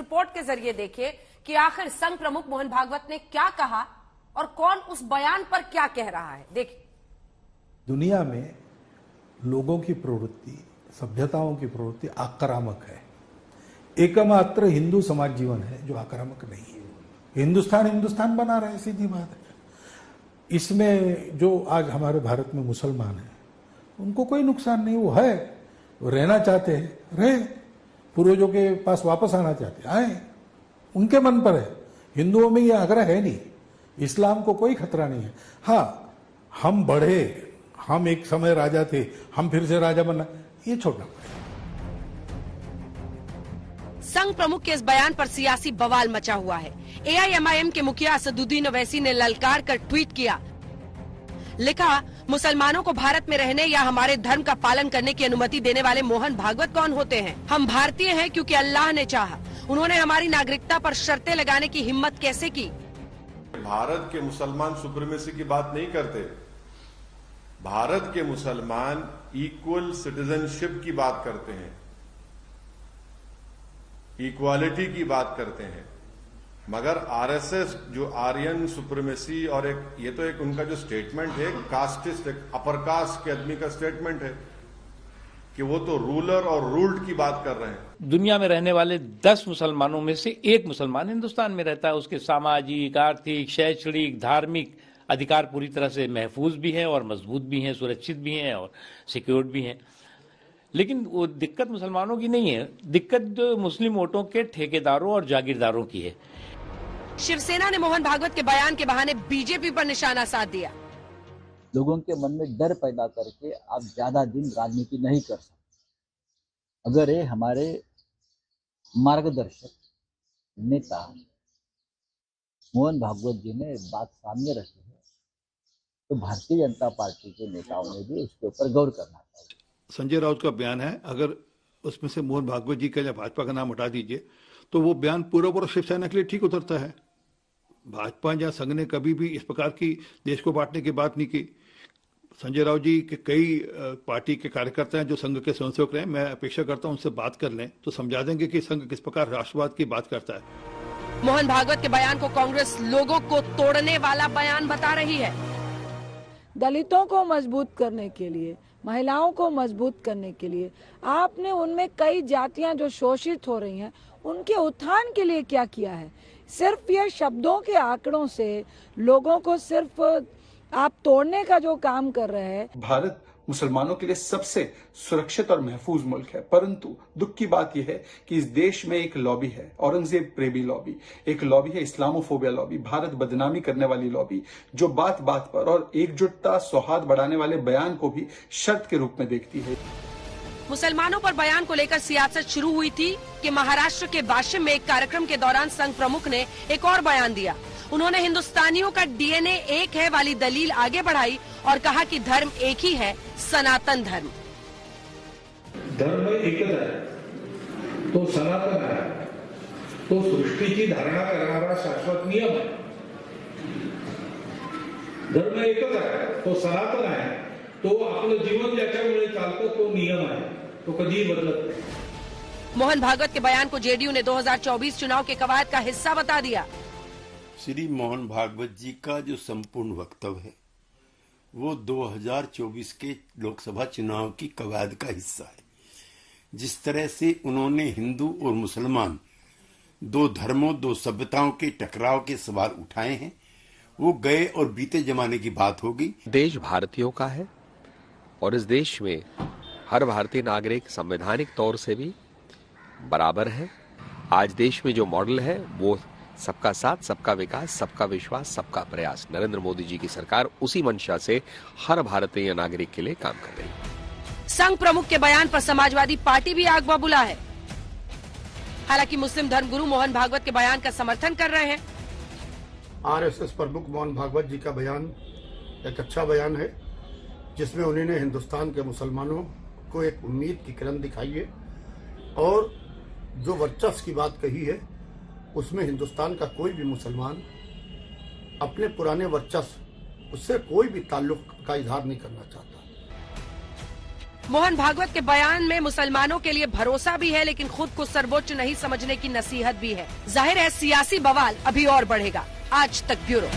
Report के जरिए देखिए कि आखिर संघ प्रमुख मोहन भागवत ने क्या कहा और कौन उस बयान पर क्या कह रहा है। देखिए, दुनिया में लोगों की प्रवृत्ति, सभ्यताओं की प्रवृत्ति आक्रामक है। एकमात्र हिंदू समाज जीवन है जो आक्रामक नहीं है। हिंदुस्तान बना रहे, सीधी बात है। इसमें जो आज हमारे भारत में मुसलमान हैं उनको कोई नुकसान नहीं, वो है, वो रहना चाहते हैं, रहे, पूर्वजों के पास वापस आना चाहते हैं, आए, उनके मन पर है। हिंदुओं में ये आग्रह है नहीं, इस्लाम को कोई खतरा नहीं है। हाँ, हम बढ़े, हम एक समय राजा थे, हम फिर से राजा बनना, ये छोड़ना पड़ेगा। संघ प्रमुख के इस बयान पर सियासी बवाल मचा हुआ है। AIMIM के मुखिया असदुद्दीन ओवैसी ने ललकार कर ट्वीट किया, लिखा, मुसलमानों को भारत में रहने या हमारे धर्म का पालन करने की अनुमति देने वाले मोहन भागवत कौन होते हैं? हम भारतीय हैं क्योंकि अल्लाह ने चाहा। उन्होंने हमारी नागरिकता पर शर्तें लगाने की हिम्मत कैसे की? भारत के मुसलमान सुप्रीमेसी की बात नहीं करते। भारत के मुसलमान इक्वल सिटीजनशिप की बात करते हैं, इक्वालिटी की बात करते हैं। मगर आरएसएस जो आर्यन सुप्रीमेसी और ये तो एक उनका जो स्टेटमेंट है, कास्टिस्ट, अपर कास्ट के आदमी का स्टेटमेंट है कि वो तो रूलर और रूल्ड की बात कर रहे हैं। दुनिया में रहने वाले 10 मुसलमानों में से एक मुसलमान हिंदुस्तान में रहता है। उसके सामाजिक, आर्थिक, शैक्षणिक, धार्मिक अधिकार पूरी तरह से महफूज भी हैं और मजबूत भी हैं, सुरक्षित भी हैं और सिक्योर्ड भी हैं। लेकिन वो दिक्कत मुसलमानों की नहीं है, दिक्कत मुस्लिम वोटों के ठेकेदारों और जागीरदारों की है। शिवसेना ने मोहन भागवत के बयान के बहाने बीजेपी पर निशाना साध दिया। लोगों के मन में डर पैदा करके आप ज्यादा दिन राजनीति नहीं कर सकते। अगर ये हमारे मार्गदर्शक नेता मोहन भागवत जी ने बात सामने रखी है तो भारतीय जनता पार्टी के नेताओं ने भी उसके ऊपर गौर करना चाहिए। संजय राउत का बयान है, अगर उसमें से मोहन भागवत जी का या भाजपा का नाम हटा दीजिए तो वो बयान पूरा शिवसेना के लिए ठीक उतरता है। भाजपा या संघ ने कभी भी इस प्रकार की देश को बांटने की बात नहीं की। संजय राउत जी के कई पार्टी के कार्यकर्ता हैं जो संघ के स्वयंसेवक रहे, मैं अपेक्षा करता हूं उनसे बात कर लें तो समझा देंगे कि संघ किस प्रकार राष्ट्रवाद की बात करता है। मोहन भागवत के बयान को कांग्रेस लोगों को तोड़ने वाला बयान बता रही है। दलितों को मजबूत करने के लिए, महिलाओं को मजबूत करने के लिए आपने उनमें कई जातियां जो शोषित हो रही हैं उनके उत्थान के लिए क्या किया है? सिर्फ ये शब्दों के आंकड़ों से लोगों को सिर्फ आप तोड़ने का जो काम कर रहे हैं। भारत मुसलमानों के लिए सबसे सुरक्षित और महफूज मुल्क है, परंतु दुख की बात यह है कि इस देश में एक लॉबी है, औरंगजेब प्रेमी लॉबी, एक लॉबी है इस्लामोफोबिया लॉबी, भारत बदनामी करने वाली लॉबी, जो बात बात पर और एकजुटता सौहार्द बढ़ाने वाले बयान को भी शर्त के रूप में देखती है। मुसलमानों पर बयान को लेकर सियासत शुरू हुई थी कि महाराष्ट्र के वाशिम में एक कार्यक्रम के दौरान संघ प्रमुख ने एक और बयान दिया। उन्होंने हिंदुस्तानियों का DNA एक है वाली दलील आगे बढ़ाई और कहा कि धर्म एक ही है, सनातन धर्म। धर्म एकच आहे, तो सनातन आहे, तो सृष्टीची धारणा करणारा शाश्वत नियम आहे। धर्म एकच आहे, तो सनातन आहे, तो आपलं जीवन ज्याच्यामुळे चालतं तो नियम आहे, तो कधीही बदलत नाही। मोहन भागवत के बयान को JDU ने 2024 चुनाव के कवायद का हिस्सा बता दिया। श्री मोहन भागवत जी का जो संपूर्ण वक्तव्य है वो 2024 के लोकसभा चुनाव की कवायद का हिस्सा है। जिस तरह से उन्होंने हिंदू और मुसलमान, दो धर्मों, दो सभ्यताओं के टकराव के सवाल उठाए हैं, वो गए और बीते जमाने की बात होगी। देश भारतीयों का है और इस देश में हर भारतीय नागरिक संवैधानिक तौर से भी बराबर है। आज देश में जो मॉडल है वो सबका साथ, सबका विकास, सबका विश्वास, सबका प्रयास। नरेंद्र मोदी जी की सरकार उसी मंशा से हर भारतीय नागरिक के लिए काम कर रही है। संघ प्रमुख के बयान पर समाजवादी पार्टी भी आग बबूला है। हालांकि मुस्लिम धर्मगुरु मोहन भागवत के बयान का समर्थन कर रहे हैं। आरएसएस प्रमुख मोहन भागवत जी का बयान एक अच्छा बयान है, जिसमें उन्होंने हिंदुस्तान के मुसलमानों को एक उम्मीद की किरण दिखाई है और जो वर्चस्व की बात कही है उसमें हिंदुस्तान का कोई भी मुसलमान अपने पुराने वर्चस्व, उससे कोई भी ताल्लुक का इजहार नहीं करना चाहता। मोहन भागवत के बयान में मुसलमानों के लिए भरोसा भी है, लेकिन खुद को सर्वोच्च नहीं समझने की नसीहत भी है। जाहिर है सियासी बवाल अभी और बढ़ेगा। आज तक ब्यूरो।